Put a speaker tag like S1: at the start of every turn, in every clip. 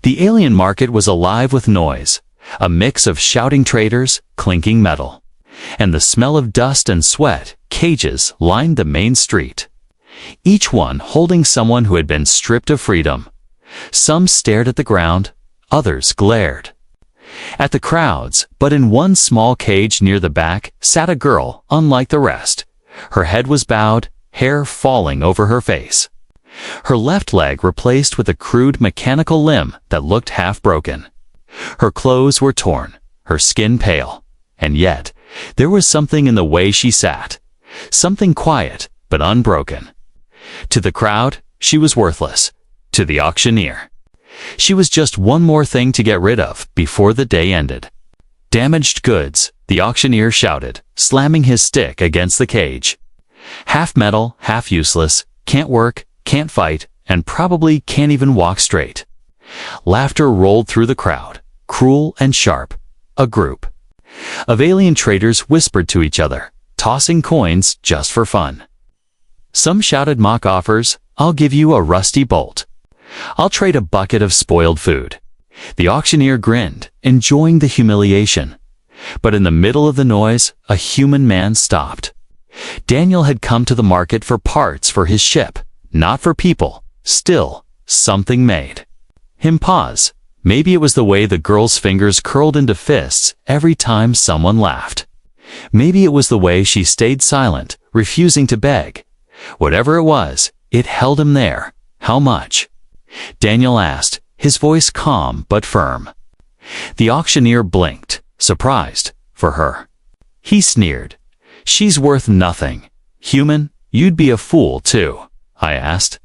S1: The alien market was alive with noise, a mix of shouting traders, clinking metal, and the smell of dust and sweat. Cages lined the main street, each one holding someone who had been stripped of freedom. Some stared at the ground, others glared at the crowds, but in one small cage near the back sat a girl unlike the rest. Her head was bowed, hair falling over her face. Her left leg replaced with a crude mechanical limb that looked half broken. Her clothes were torn, her skin pale, and yet there was something in the way she sat, something quiet but unbroken. To the crowd, she was worthless. To the auctioneer, she was just one more thing to get rid of before the day ended. Damaged goods, the auctioneer shouted, slamming his stick against the cage. Half metal, half useless, can't work, can't fight, and probably can't even walk straight. Laughter rolled through the crowd, cruel and sharp. A group of alien traders whispered to each other, tossing coins just for fun. Some shouted mock offers, "I'll give you a rusty bolt. I'll trade a bucket of spoiled food." The auctioneer grinned, enjoying the humiliation. But in the middle of the noise, a human man stopped. Daniel had come to the market for parts for his ship, not for people. Still, something made him pause. Maybe it was the way the girl's fingers curled into fists every time someone laughed. Maybe it was the way she stayed silent, refusing to beg. Whatever it was, it held him there. How much? Daniel asked, his voice calm but firm. The auctioneer blinked, surprised, for her. He sneered. "She's worth nothing. Human, you'd be a fool too," I asked.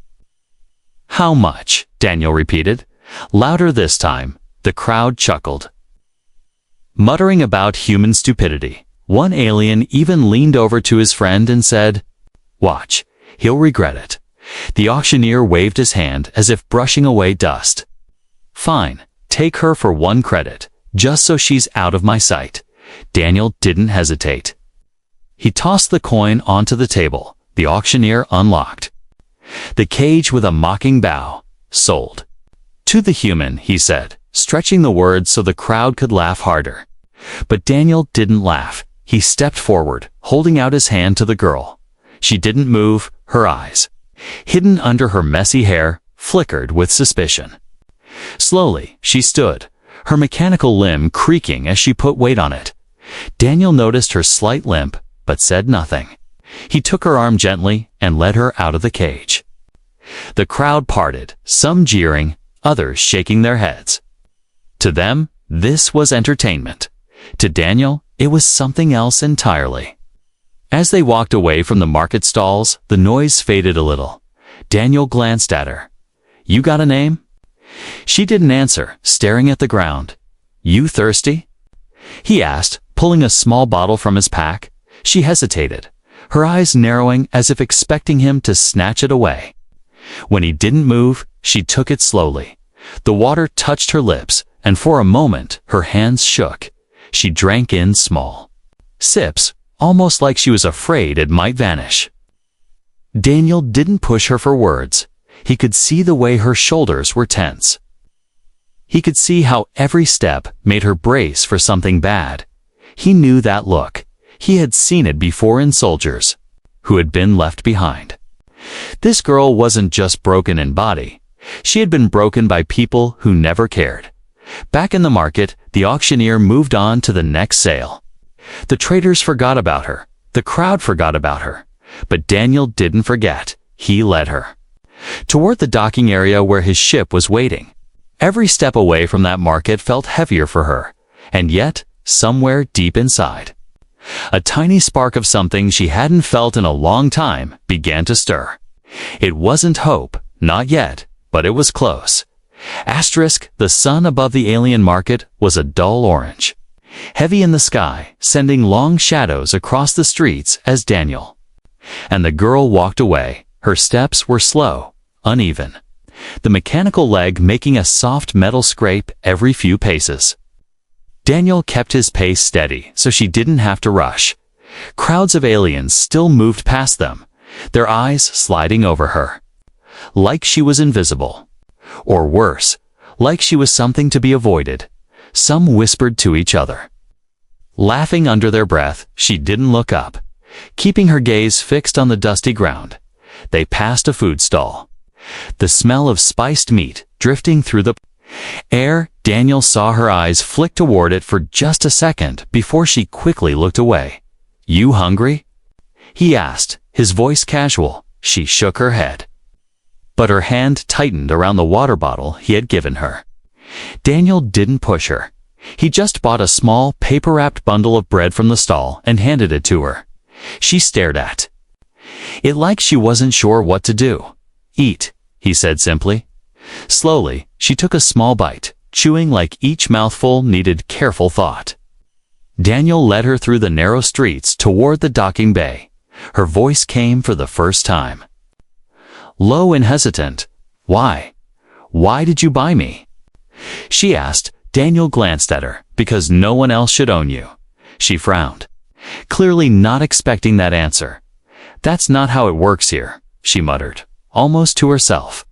S1: "How much?" Daniel repeated. Louder this time. The crowd chuckled, muttering about human stupidity. One alien even leaned over to his friend and said, "Watch, he'll regret it." The auctioneer waved his hand as if brushing away dust. "Fine, take her for one credit, just so she's out of my sight." Daniel didn't hesitate. He tossed the coin onto the table. The auctioneer unlocked the cage with a mocking bow. "Sold." "To the human," he said, stretching the words so the crowd could laugh harder. But Daniel didn't laugh. He stepped forward, holding out his hand to the girl. She didn't move. Her eyes, hidden under her messy hair, flickered with suspicion. Slowly, she stood, her mechanical limb creaking as she put weight on it. Daniel noticed her slight limp, but said nothing. He took her arm gently and led her out of the cage. The crowd parted, some jeering, others shaking their heads. To them, this was entertainment. To Daniel, it was something else entirely. As they walked away from the market stalls, the noise faded a little. Daniel glanced at her. "You got a name?" She didn't answer, staring at the ground. "You thirsty?" he asked, pulling a small bottle from his pack. She hesitated, her eyes narrowing as if expecting him to snatch it away. When he didn't move, she took it slowly. The water touched her lips, and for a moment her hands shook. She drank in small sips, almost like she was afraid it might vanish. Daniel didn't push her for words. He could see the way her shoulders were tense. He could see how every step made her brace for something bad. He knew that look. He had seen it before in soldiers who had been left behind. This girl wasn't just broken in body. She had been broken by people who never cared. Back in the market, the auctioneer moved on to the next sale. The traders forgot about her. The crowd forgot about her. But Daniel didn't forget. He led her toward the docking area where his ship was waiting. Every step away from that market felt heavier for her, and yet, somewhere deep inside, a tiny spark of something she hadn't felt in a long time began to stir. It wasn't hope, not yet, but it was close. The sun above the alien market was a dull orange, heavy in the sky, sending long shadows across the streets as Daniel and the girl walked away. Her steps were slow, uneven, the mechanical leg making a soft metal scrape every few paces. Daniel kept his pace steady so she didn't have to rush. Crowds of aliens still moved past them, their eyes sliding over her, like she was invisible. Or worse, like she was something to be avoided. Some whispered to each other. Laughing under their breath, she didn't look up, keeping her gaze fixed on the dusty ground. They passed a food stall. The smell of spiced meat drifting through the air. Daniel saw her eyes flick toward it for just a second before she quickly looked away. "You hungry?" he asked, his voice casual. She shook her head. But her hand tightened around the water bottle he had given her. Daniel didn't push her. He just bought a small, paper-wrapped bundle of bread from the stall and handed it to her. She stared at it like she wasn't sure what to do. "Eat," he said simply. Slowly, she took a small bite, chewing like each mouthful needed careful thought. Daniel led her through the narrow streets toward the docking bay. Her voice came for the first time. Low and hesitant. "Why? Why did you buy me?" she asked. Daniel glanced at her. "Because no one else should own you." She frowned, clearly not expecting that answer. "That's not how it works here," she muttered, almost to herself.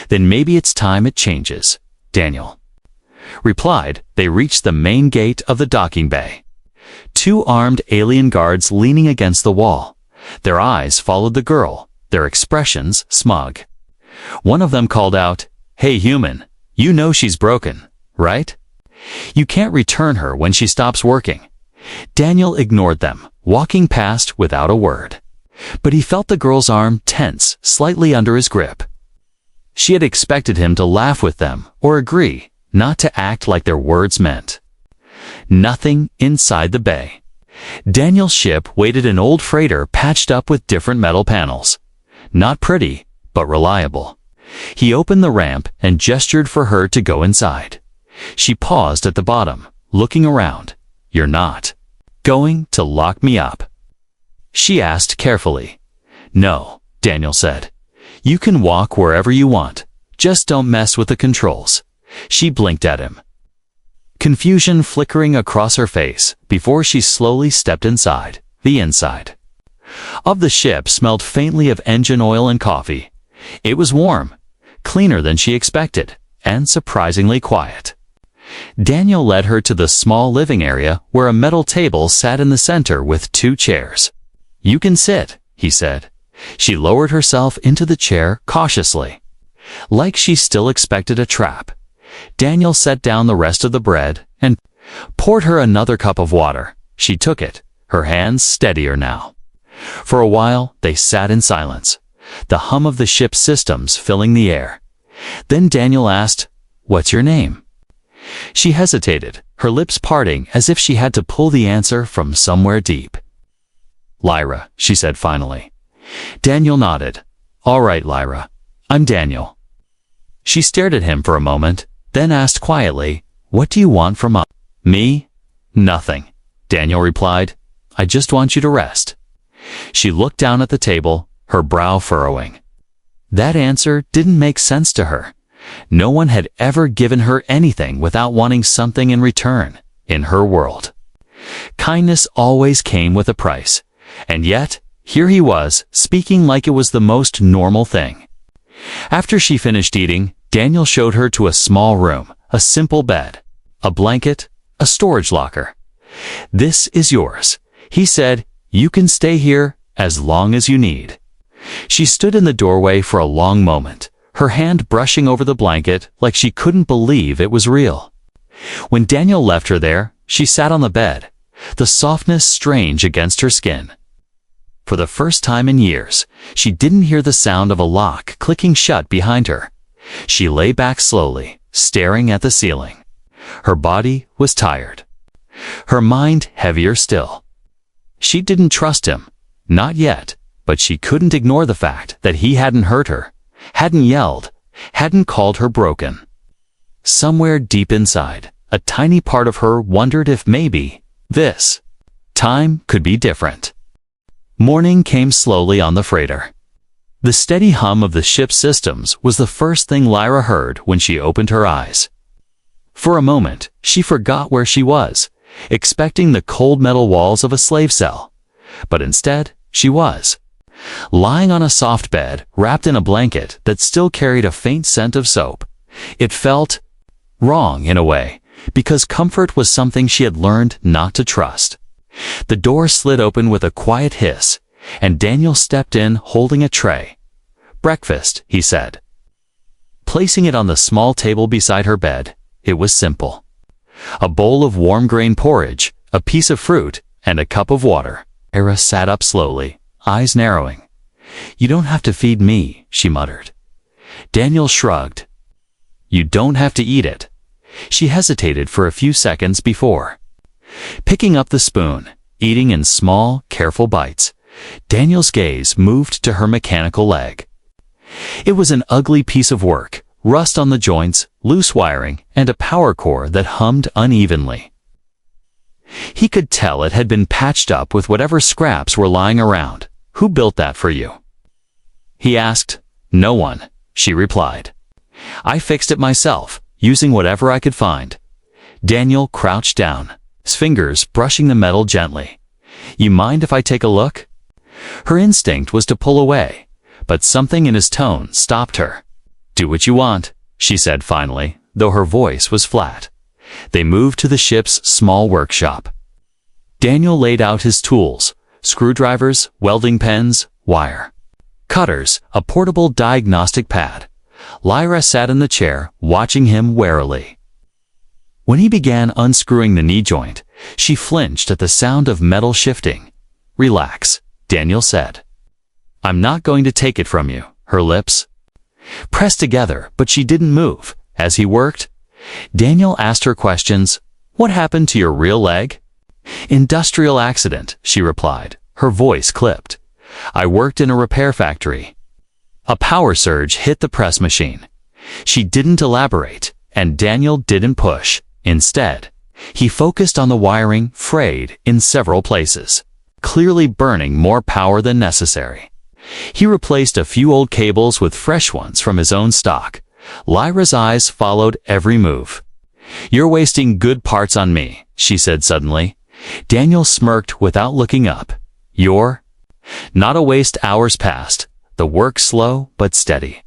S1: "Then maybe it's time it changes," Daniel replied. They reached the main gate of the docking bay. Two armed alien guards leaning against the wall. Their eyes followed the girl, their expressions smug. One of them called out, "Hey human, you know she's broken, right? You can't return her when she stops working." Daniel ignored them, walking past without a word. But he felt the girl's arm tense slightly under his grip. She had expected him to laugh with them or agree, not to act like their words meant. Nothing inside the bay. Daniel's ship waited an old freighter patched up with different metal panels. Not pretty, but reliable. He opened the ramp and gestured for her to go inside. She paused at the bottom, looking around. "You're not going to lock me up?" she asked carefully. "No," Daniel said. "You can walk wherever you want. Just don't mess with the controls." She blinked at him, confusion flickering across her face before she slowly stepped inside. The inside of the ship smelled faintly of engine oil and coffee. It was warm, cleaner than she expected, and surprisingly quiet. Daniel led her to the small living area where a metal table sat in the center with two chairs. "You can sit," he said. She lowered herself into the chair cautiously, like she still expected a trap. Daniel set down the rest of the bread and poured her another cup of water. She took it, her hands steadier now. For a while, they sat in silence, the hum of the ship's systems filling the air. Then Daniel asked, "What's your name?" She hesitated, her lips parting as if she had to pull the answer from somewhere deep. "Lyra," she said finally. Daniel nodded. "All right, Lyra. I'm Daniel." She stared at him for a moment, then asked quietly, "What do you want from us?" "Me? Nothing," Daniel replied. "I just want you to rest." She looked down at the table, her brow furrowing. That answer didn't make sense to her. No one had ever given her anything without wanting something in return, in her world. Kindness always came with a price, and yet, here he was, speaking like it was the most normal thing. After she finished eating, Daniel showed her to a small room, a simple bed, a blanket, a storage locker. "This is yours," he said. "You can stay here as long as you need." She stood in the doorway for a long moment, her hand brushing over the blanket like she couldn't believe it was real. When Daniel left her there, she sat on the bed, the softness strange against her skin. For the first time in years, she didn't hear the sound of a lock clicking shut behind her. She lay back slowly, staring at the ceiling. Her body was tired, her mind heavier still. She didn't trust him, not yet, but she couldn't ignore the fact that he hadn't hurt her, hadn't yelled, hadn't called her broken. Somewhere deep inside, a tiny part of her wondered if maybe this time could be different. Morning came slowly on the freighter. The steady hum of the ship's systems was the first thing Lyra heard when she opened her eyes. For a moment, she forgot where she was, expecting the cold metal walls of a slave cell. But instead, she was lying on a soft bed, wrapped in a blanket that still carried a faint scent of soap. It felt Wrong, in a way, because comfort was something she had learned not to trust. The door slid open with a quiet hiss, and Daniel stepped in holding a tray. "Breakfast," he said. Placing it on the small table beside her bed, it was simple. A bowl of warm grain porridge, a piece of fruit, and a cup of water. Lyra sat up slowly, eyes narrowing. "You don't have to feed me," she muttered. Daniel shrugged. "You don't have to eat it." She hesitated for a few seconds before picking up the spoon, eating in small, careful bites. Daniel's gaze moved to her mechanical leg. It was an ugly piece of work, rust on the joints, loose wiring, and a power core that hummed unevenly. He could tell it had been patched up with whatever scraps were lying around. "Who built that for you?" he asked. "No one," she replied. "I fixed it myself, using whatever I could find." Daniel crouched down, his fingers brushing the metal gently. "You mind if I take a look?" Her instinct was to pull away, but something in his tone stopped her. "Do what you want," she said finally, though her voice was flat. They moved to the ship's small workshop. Daniel laid out his tools: screwdrivers, welding pens, wire cutters, a portable diagnostic pad. Lyra sat in the chair, watching him warily. When he began unscrewing the knee joint, she flinched at the sound of metal shifting. "Relax," Daniel said. "I'm not going to take it from you." Her lips pressed together, but she didn't move. As he worked, Daniel asked her questions. "What happened to your real leg?" "Industrial accident," she replied, her voice clipped. "I worked in a repair factory. A power surge hit the press machine." She didn't elaborate, and Daniel didn't push. Instead, he focused on the wiring, frayed in several places, clearly burning more power than necessary. He replaced a few old cables with fresh ones from his own stock. Lyra's eyes followed every move. "You're wasting good parts on me," she said suddenly. Daniel smirked without looking up. "You're not a waste." Hours passed, the work slow but steady.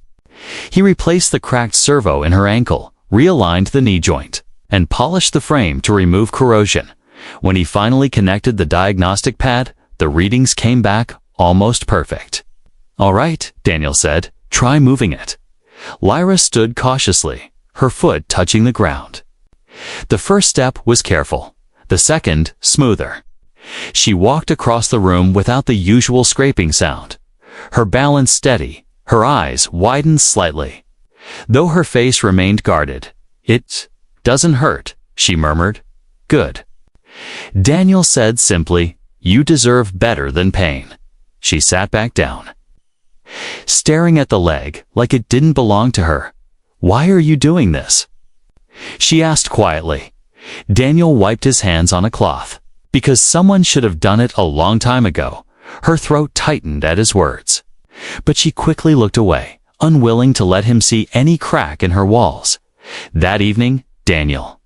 S1: He replaced the cracked servo in her ankle, realigned the knee joint, and polished the frame to remove corrosion. When he finally connected the diagnostic pad, the readings came back almost perfect. "All right," Daniel said, "try moving it." Lyra stood cautiously, her foot touching the ground. The first step was careful, the second smoother. She walked across the room without the usual scraping sound, her balance steady, her eyes widened slightly. Though her face remained guarded. "It doesn't hurt," she murmured. "Good." Daniel said simply, "You deserve better than pain." She sat back down, staring at the leg like it didn't belong to her. "Why are you doing this?" she asked quietly. Daniel wiped his hands on a cloth. "Because someone should have done it a long time ago." Her throat tightened at his words, but she quickly looked away, unwilling to let him see any crack in her walls. That evening, Daniel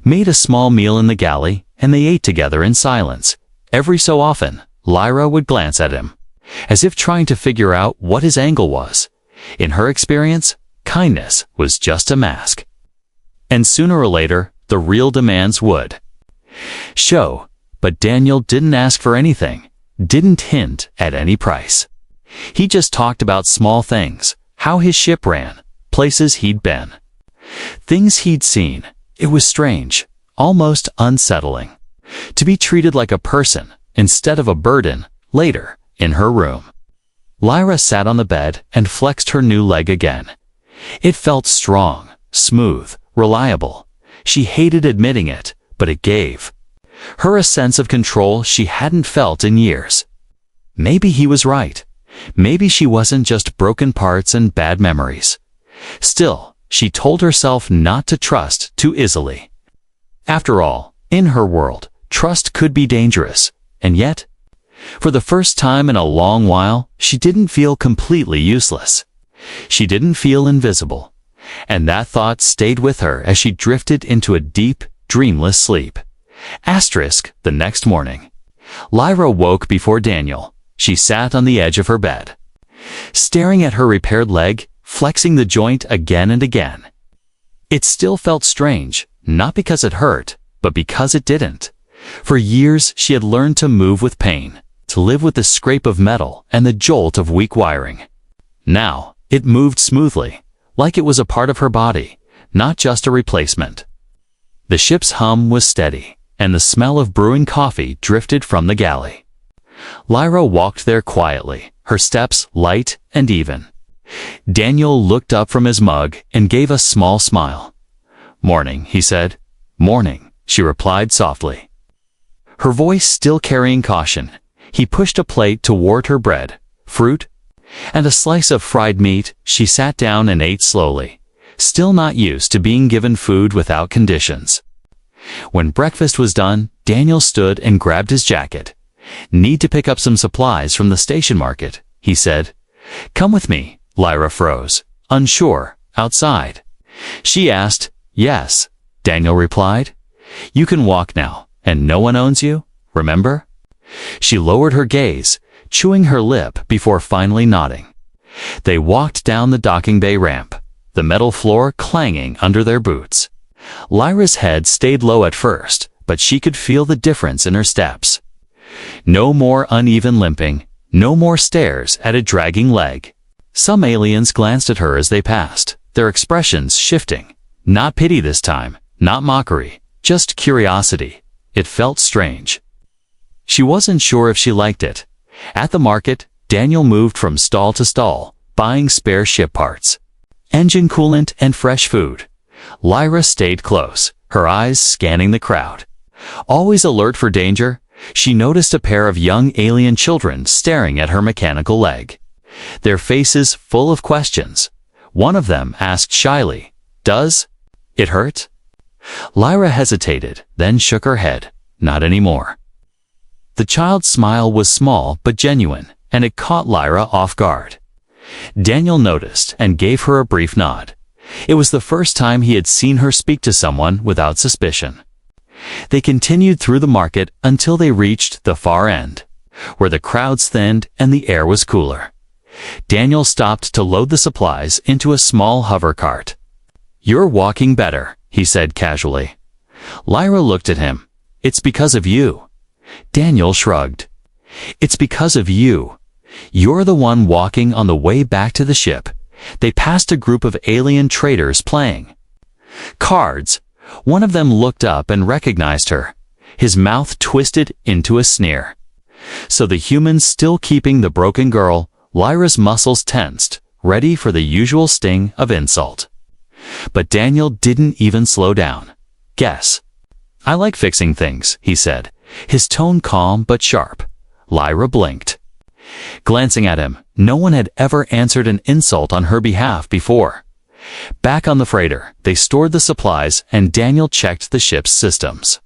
S1: made a small meal in the galley, and they ate together in silence. Every so often, Lyra would glance at him, as if trying to figure out what his angle was. In her experience, kindness was just a mask. And sooner or later, the real demands would show. But Daniel didn't ask for anything, didn't hint at any price. He just talked about small things, how his ship ran, places he'd been, things he'd seen. It was strange, almost unsettling, to be treated like a person instead of a burden. Later, in her room, Lyra sat on the bed and flexed her new leg again. It felt strong, smooth, reliable. She hated admitting it, but it gave her a sense of control she hadn't felt in years. Maybe he was right. Maybe she wasn't just broken parts and bad memories. Still, she told herself not to trust too easily. After all, in her world, trust could be dangerous, and yet, for the first time in a long while, she didn't feel completely useless. She didn't feel invisible, and that thought stayed with her as she drifted into a deep, dreamless sleep. The next morning, Lyra woke before Daniel. She sat on the edge of her bed, staring at her repaired leg, flexing the joint again and again. It still felt strange, not because it hurt, but because it didn't. For years, she had learned to move with pain, to live with the scrape of metal and the jolt of weak wiring. Now, it moved smoothly, like it was a part of her body, not just a replacement. The ship's hum was steady, and the smell of brewing coffee drifted from the galley. Lyra walked there quietly, her steps light and even. Daniel looked up from his mug and gave a small smile. "Morning," he said. "Morning," she replied softly. Her voice still carrying caution, he pushed a plate toward her bread, fruit, and a slice of fried meat. She sat down and ate slowly, still not used to being given food without conditions. When breakfast was done, Daniel stood and grabbed his jacket. "Need to pick up some supplies from the station market," he said. "Come with me." Lyra froze, unsure. "Outside?" She asked. "Yes," Daniel replied. "You can walk now, and no one owns you, remember?" She lowered her gaze, chewing her lip before finally nodding. They walked down the docking bay ramp, the metal floor clanging under their boots. Lyra's head stayed low at first, but she could feel the difference in her steps. No more uneven limping, no more stares at a dragging leg. Some aliens glanced at her as they passed, their expressions shifting. Not pity this time, not mockery, just curiosity. It felt strange. She wasn't sure if she liked it. At the market, Daniel moved from stall to stall, buying spare ship parts, engine coolant, and fresh food. Lyra stayed close, her eyes scanning the crowd. Always alert for danger, she noticed a pair of young alien children staring at her mechanical leg, their faces full of questions. One of them asked shyly, "Does it hurt?" Lyra hesitated, then shook her head. "Not anymore." The child's smile was small but genuine, and it caught Lyra off guard. Daniel noticed and gave her a brief nod. It was the first time he had seen her speak to someone without suspicion. They continued through the market until they reached the far end, where the crowds thinned and the air was cooler. Daniel stopped to load the supplies into a small hover cart. "You're walking better," he said casually. Lyra looked at him. "It's because of you." Daniel shrugged. "It's because of you. You're the one walking." On the way back to the ship, they passed a group of alien traders playing cards. One of them looked up and recognized her, his mouth twisted into a sneer. So the humans still keeping the broken girl. Lyra's muscles tensed, ready for the usual sting of insult. But Daniel didn't even slow down. "Guess. I like fixing things," he said, his tone calm but sharp. Lyra blinked. Glancing at him, no one had ever answered an insult on her behalf before. Back on the freighter, they stored the supplies and Daniel checked the ship's systems.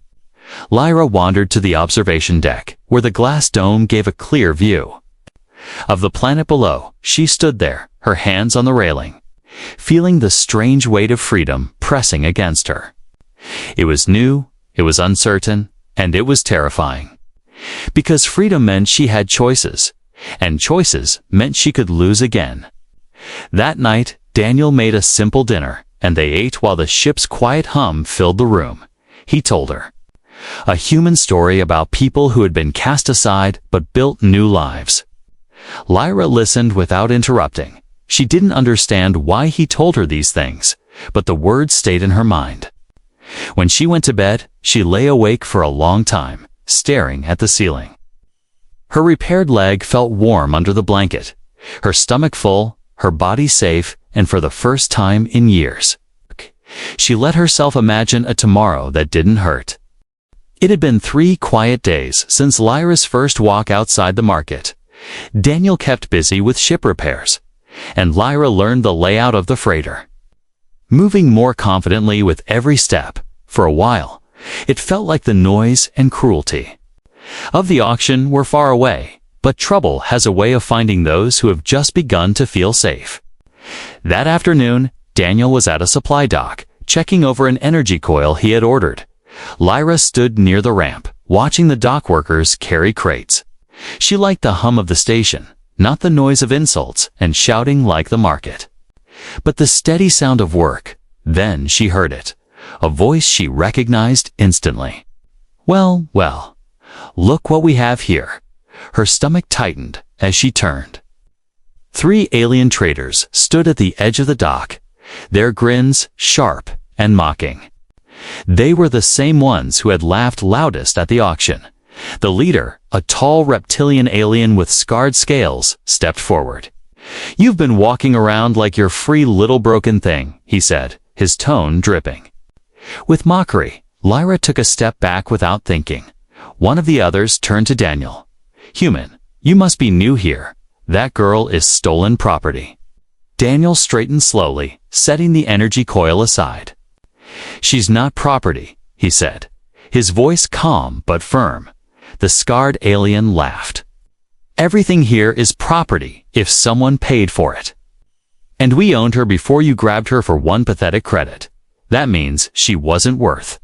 S1: Lyra wandered to the observation deck, where the glass dome gave a clear view of the planet below. She stood there, her hands on the railing, feeling the strange weight of freedom pressing against her. It was new, it was uncertain, and it was terrifying. Because freedom meant she had choices, and choices meant she could lose again. That night, Daniel made a simple dinner, and they ate while the ship's quiet hum filled the room. He told her a human story about people who had been cast aside but built new lives. Lyra listened without interrupting. She didn't understand why he told her these things, but the words stayed in her mind. When she went to bed, she lay awake for a long time, staring at the ceiling. Her repaired leg felt warm under the blanket, her stomach full, her body safe, and for the first time in years, she let herself imagine a tomorrow that didn't hurt. It had been 3 quiet days since Lyra's first walk outside the market. Daniel kept busy with ship repairs, and Lyra learned the layout of the freighter, moving more confidently with every step. For a while, it felt like the noise and cruelty of the auction were far away, but trouble has a way of finding those who have just begun to feel safe. That afternoon, Daniel was at a supply dock, checking over an energy coil he had ordered. Lyra stood near the ramp, watching the dock workers carry crates. She liked the hum of the station, not the noise of insults and shouting like the market, but the steady sound of work, Then she heard it, a voice she recognized instantly. "Well, well, look what we have here." Her stomach tightened as she turned. 3 alien traders stood at the edge of the dock, their grins sharp and mocking. They were the same ones who had laughed loudest at the auction. The leader, a tall reptilian alien with scarred scales, stepped forward. "You've been walking around like your free little broken thing," he said, his tone dripping. With mockery, Lyra took a step back without thinking. One of the others turned to Daniel. "Human, you must be new here. That girl is stolen property." Daniel straightened slowly, setting the energy coil aside. "She's not property," he said, his voice calm but firm. The scarred alien laughed. "Everything here is property if someone paid for it. And we owned her before you grabbed her for one pathetic credit. That means she wasn't worth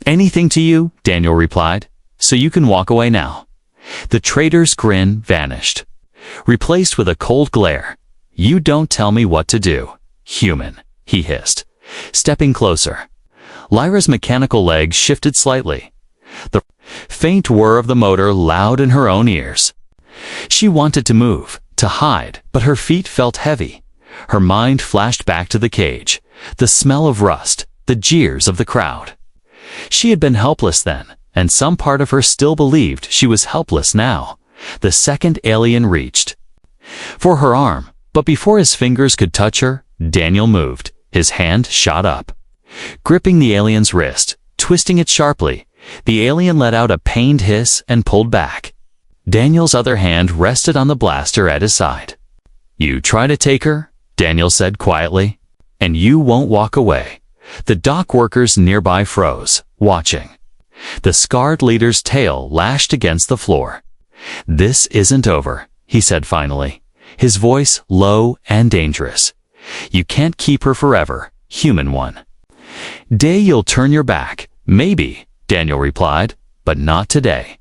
S1: anything to you," Daniel replied, "so you can walk away now." The trader's grin vanished, replaced with a cold glare. "You don't tell me what to do, human," he hissed, stepping closer. Lyra's mechanical legs shifted slightly, the faint whir of the motor loud in her own ears. She wanted to move, to hide, but her feet felt heavy. Her mind flashed back to the cage, the smell of rust, the jeers of the crowd. She had been helpless then, and some part of her still believed she was helpless now. The second alien reached for her arm, but before his fingers could touch her, Daniel moved. His hand shot up, gripping the alien's wrist, twisting it sharply. The alien let out a pained hiss and pulled back. Daniel's other hand rested on the blaster at his side. "You try to take her," Daniel said quietly, "and you won't walk away." The dock workers nearby froze, watching. The scarred leader's tail lashed against the floor. "This isn't over," he said finally, his voice low and dangerous. "You can't keep her forever, human one. Day you'll turn your back, maybe," Daniel replied, "but not today."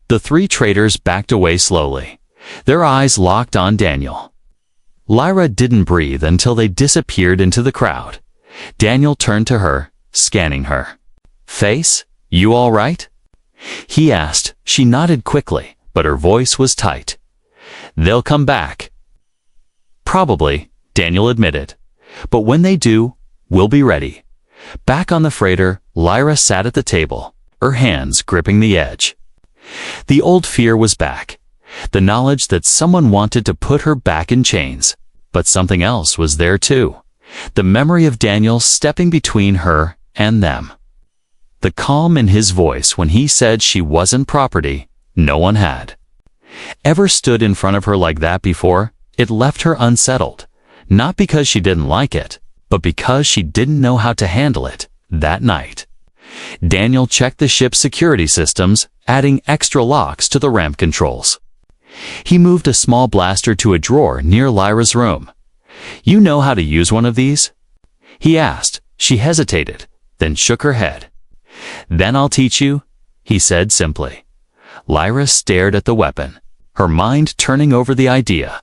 S1: The 3 traders backed away slowly, their eyes locked on Daniel. Lyra didn't breathe until they disappeared into the crowd. Daniel turned to her, scanning her. "Face, you all right?" he asked. She nodded quickly, but her voice was tight. "They'll come back." "Probably," Daniel admitted. "But when they do, we'll be ready." Back on the freighter, Lyra sat at the table, her hands gripping the edge. The old fear was back, the knowledge that someone wanted to put her back in chains. But something else was there too, the memory of Daniel stepping between her and them. The calm in his voice when he said she wasn't property. No one had ever stood in front of her like that before. It left her unsettled, not because she didn't like it, but because she didn't know how to handle it that night. Daniel checked the ship's security systems, adding extra locks to the ramp controls. He moved a small blaster to a drawer near Lyra's room. "You know how to use one of these?" he asked. She hesitated, then shook her head. "Then I'll teach you," he said simply. Lyra stared at the weapon, her mind turning over the idea,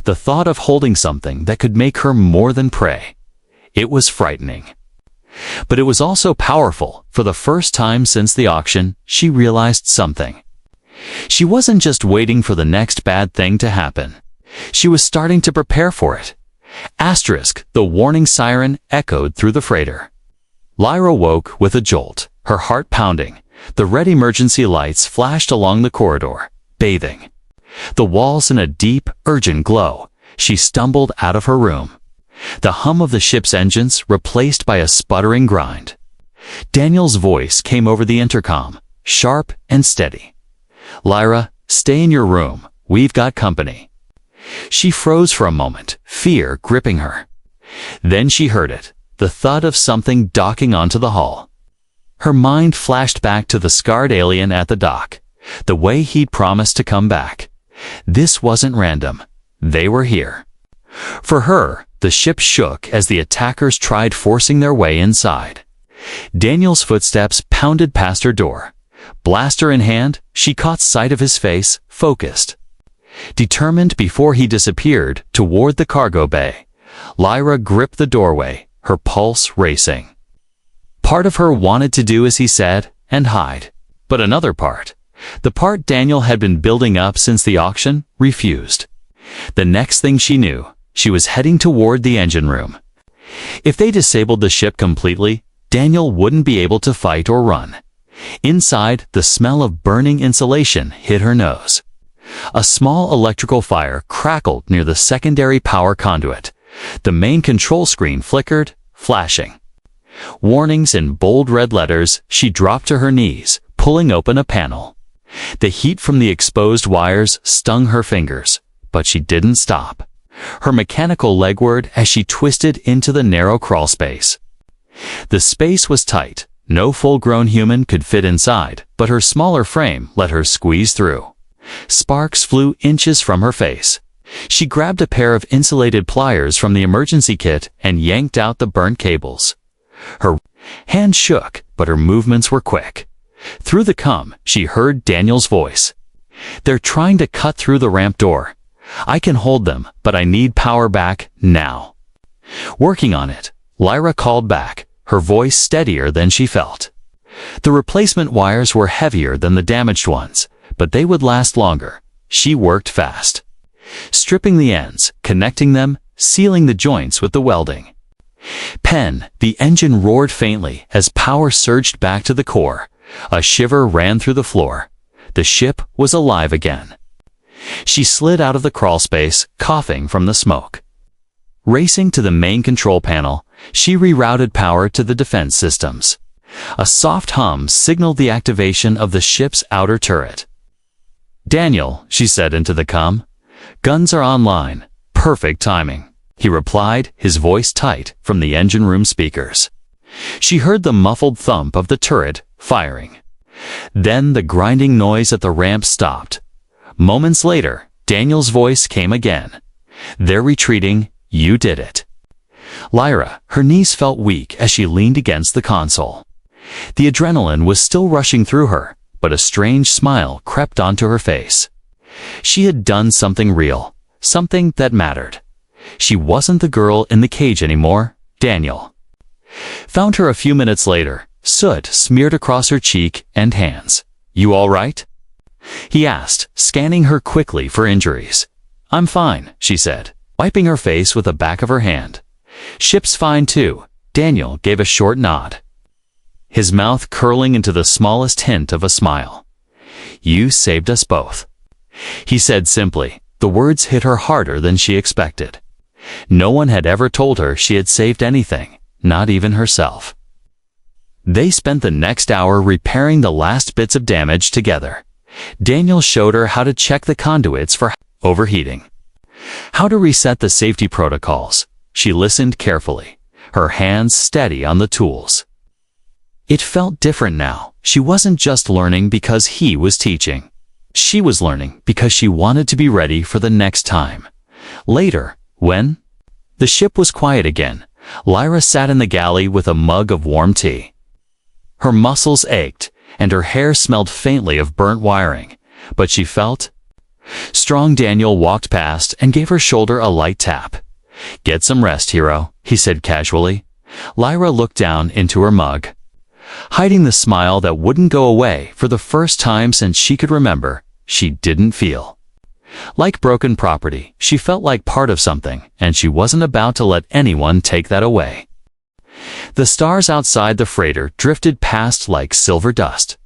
S1: the thought of holding something that could make her more than prey. It was frightening. But it was also powerful. For the first time since the auction, she realized something. She wasn't just waiting for the next bad thing to happen. She was starting to prepare for it. Asterisk, the warning siren echoed through the freighter. Lyra woke with a jolt, her heart pounding. The red emergency lights flashed along the corridor, bathing the walls in a deep, urgent glow. She stumbled out of her room, the hum of the ship's engines replaced by a sputtering grind. Daniel's voice came over the intercom, sharp and steady. "Lyra, stay in your room. We've got company." She froze for a moment, fear gripping her. Then she heard it, the thud of something docking onto the hull. Her mind flashed back to the scarred alien at the dock, the way he'd promised to come back. This wasn't random. They were here. For her, the ship shook as the attackers tried forcing their way inside. Daniel's footsteps pounded past her door. Blaster in hand, she caught sight of his face, focused, determined before he disappeared toward the cargo bay. Lyra gripped the doorway, her pulse racing. Part of her wanted to do as he said and hide, but another part, the part Daniel had been building up since the auction, refused. The next thing she knew, she was heading toward the engine room. If they disabled the ship completely, Daniel wouldn't be able to fight or run. Inside, the smell of burning insulation hit her nose. A small electrical fire crackled near the secondary power conduit. The main control screen flickered, flashing. Warnings in bold red letters, she dropped to her knees, pulling open a panel. The heat from the exposed wires stung her fingers, but she didn't stop. Her mechanical legward as she twisted into the narrow crawl space. The space was tight. No full-grown human could fit inside, but her smaller frame let her squeeze through. Sparks flew inches from her face. She grabbed a pair of insulated pliers from the emergency kit and yanked out the burnt cables. Her hand shook, but her movements were quick. Through the comm, she heard Daniel's voice. "They're trying to cut through the ramp door. I can hold them, but I need power back now." Working on it, Lyra called back, her voice steadier than she felt. The replacement wires were heavier than the damaged ones, but they would last longer. She worked fast. Stripping the ends, connecting them, sealing the joints with the welding. The engine roared faintly as power surged back to the core. A shiver ran through the floor. The ship was alive again. She slid out of the crawl space, coughing from the smoke. Racing to the main control panel, she rerouted power to the defense systems. A soft hum signaled the activation of the ship's outer turret. "Daniel," she said into the comm, "guns are online. Perfect timing." He replied, his voice tight from the engine room speakers. She heard the muffled thump of the turret firing. Then the grinding noise at the ramp stopped. Moments later, Daniel's voice came again. "They're retreating. You did it." Lyra, her knees felt weak as she leaned against the console. The adrenaline was still rushing through her, but a strange smile crept onto her face. She had done something real, something that mattered. She wasn't the girl in the cage anymore. Daniel found her a few minutes later, soot smeared across her cheek and hands. "You all right?" he asked, scanning her quickly for injuries. "I'm fine," she said, wiping her face with the back of her hand. "Ship's fine too." Daniel gave a short nod, his mouth curling into the smallest hint of a smile. "You saved us both," he said simply. The words hit her harder than she expected. No one had ever told her she had saved anything, not even herself. They spent the next hour repairing the last bits of damage together. Daniel showed her how to check the conduits for overheating, how to reset the safety protocols. She listened carefully, her hands steady on the tools. It felt different now. She wasn't just learning because he was teaching. She was learning because she wanted to be ready for the next time. Later, when the ship was quiet again, Lyra sat in the galley with a mug of warm tea. Her muscles ached, and her hair smelled faintly of burnt wiring, but she felt strong. Daniel walked past and gave her shoulder a light tap. "Get some rest, hero," he said casually. Lyra looked down into her mug, hiding the smile that wouldn't go away. For the first time since she could remember, she didn't feel like broken property. She felt like part of something, and she wasn't about to let anyone take that away. The stars outside the freighter drifted past like silver dust.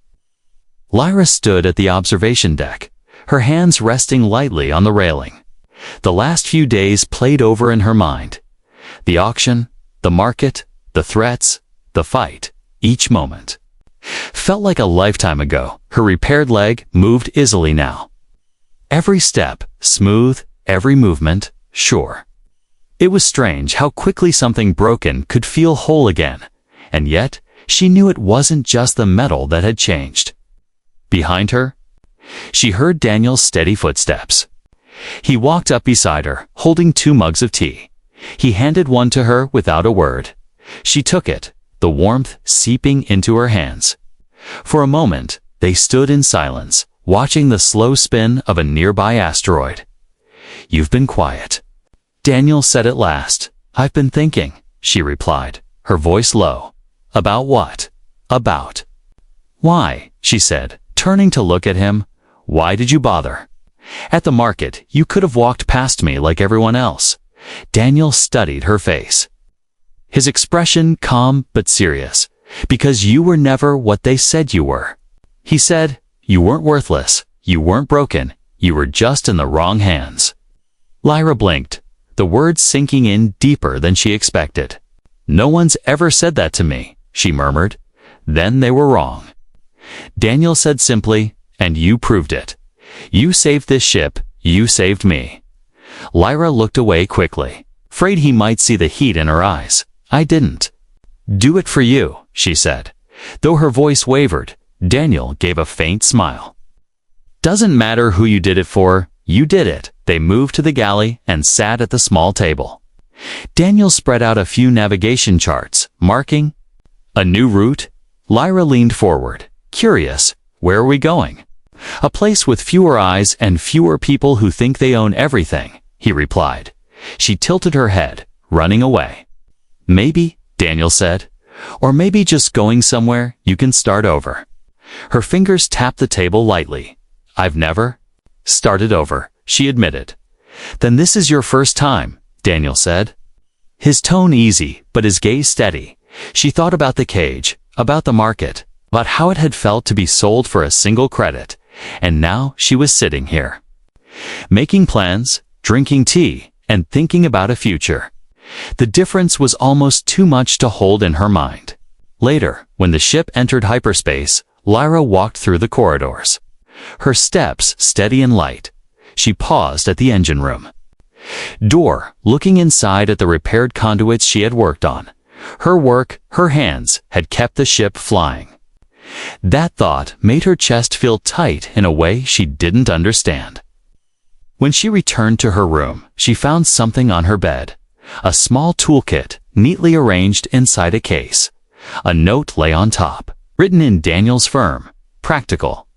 S1: Lyra stood at the observation deck, her hands resting lightly on the railing. The last few days played over in her mind. The auction, the market, the threats, the fight. Each moment felt like a lifetime ago. Her repaired leg moved easily now. Every step smooth, every movement sure. It was strange how quickly something broken could feel whole again, and yet she knew it wasn't just the metal that had changed. Behind her, she heard Daniel's steady footsteps. He walked up beside her, holding 2 mugs of tea. He handed one to her without a word. She took it, the warmth seeping into her hands. For a moment, they stood in silence, watching the slow spin of a nearby asteroid. "You've been quiet," Daniel said at last. "I've been thinking," she replied, her voice low. About what? About. Why, she said, turning to look at him. Why did you bother? At the market, you could have walked past me like everyone else. Daniel studied her face. His expression calm but serious. Because you were never what they said you were. He said, you weren't worthless, you weren't broken, you were just in the wrong hands. Lyra blinked, the words sinking in deeper than she expected. No one's ever said that to me, she murmured. Then they were wrong. Daniel said simply, and you proved it. You saved this ship, you saved me. Lyra looked away quickly, afraid he might see the heat in her eyes. I didn't. Do it for you, she said. Though her voice wavered, Daniel gave a faint smile. Doesn't matter who you did it for, you did it. They moved to the galley and sat at the small table. Daniel spread out a few navigation charts, marking a new route. Lyra leaned forward, curious. Where are we going? A place with fewer eyes and fewer people who think they own everything, he replied. She tilted her head, running away. Maybe, Daniel said, or maybe just going somewhere you can start over. Her fingers tapped the table lightly. I've never started over, she admitted. Then this is your first time, Daniel said. His tone easy, but his gaze steady. She thought about the cage, about the market, about how it had felt to be sold for a single credit, and now she was sitting here, making plans, drinking tea, and thinking about a future. The difference was almost too much to hold in her mind. Later, when the ship entered hyperspace, Lyra walked through the corridors. Her steps steady and light. She paused at the engine room door, looking inside at the repaired conduits she had worked on. Her work, her hands, had kept the ship flying. That thought made her chest feel tight in a way she didn't understand. When she returned to her room, she found something on her bed. A small toolkit, neatly arranged inside a case. A note lay on top, written in Daniel's firm, practical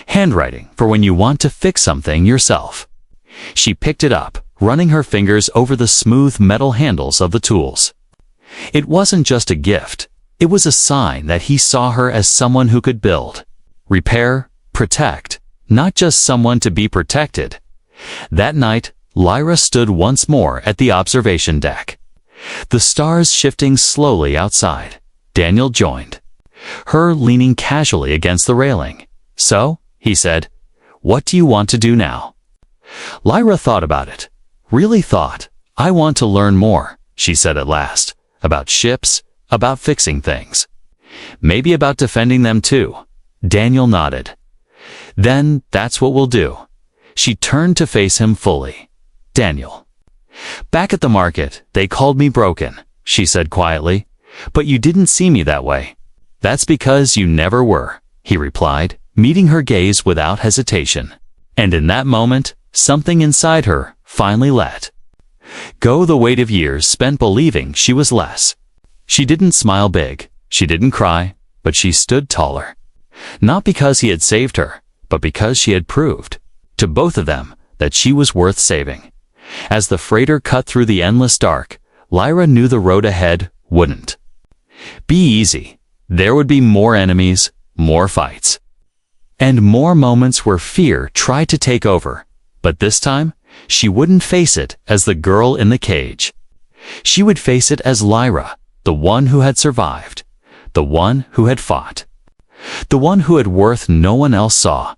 S1: handwriting for when you want to fix something yourself. She picked it up, running her fingers over the smooth metal handles of the tools. It wasn't just a gift. It was a sign that he saw her as someone who could build, repair, protect, not just someone to be protected. That night, Lyra stood once more at the observation deck. The stars shifting slowly outside. Daniel joined, her leaning casually against the railing. So, he said, what do you want to do now? Lyra thought about it. Really thought. I want to learn more, she said at last, about ships, about fixing things. Maybe about defending them too. Daniel nodded. Then that's what we'll do. She turned to face him fully. Daniel. Back at the market, they called me broken, she said quietly. But you didn't see me that way. That's because you never were, he replied, meeting her gaze without hesitation. And in that moment, something inside her finally let go the weight of years spent believing she was less. She didn't smile big, she didn't cry, but she stood taller. Not because he had saved her, but because she had proved, to both of them, that she was worth saving. As the freighter cut through the endless dark, Lyra knew the road ahead wouldn't be easy. There would be more enemies, more fights, and more moments where fear tried to take over. But this time, she wouldn't face it as the girl in the cage. She would face it as Lyra, the one who had survived, the one who had fought, the one who had worth no one else saw.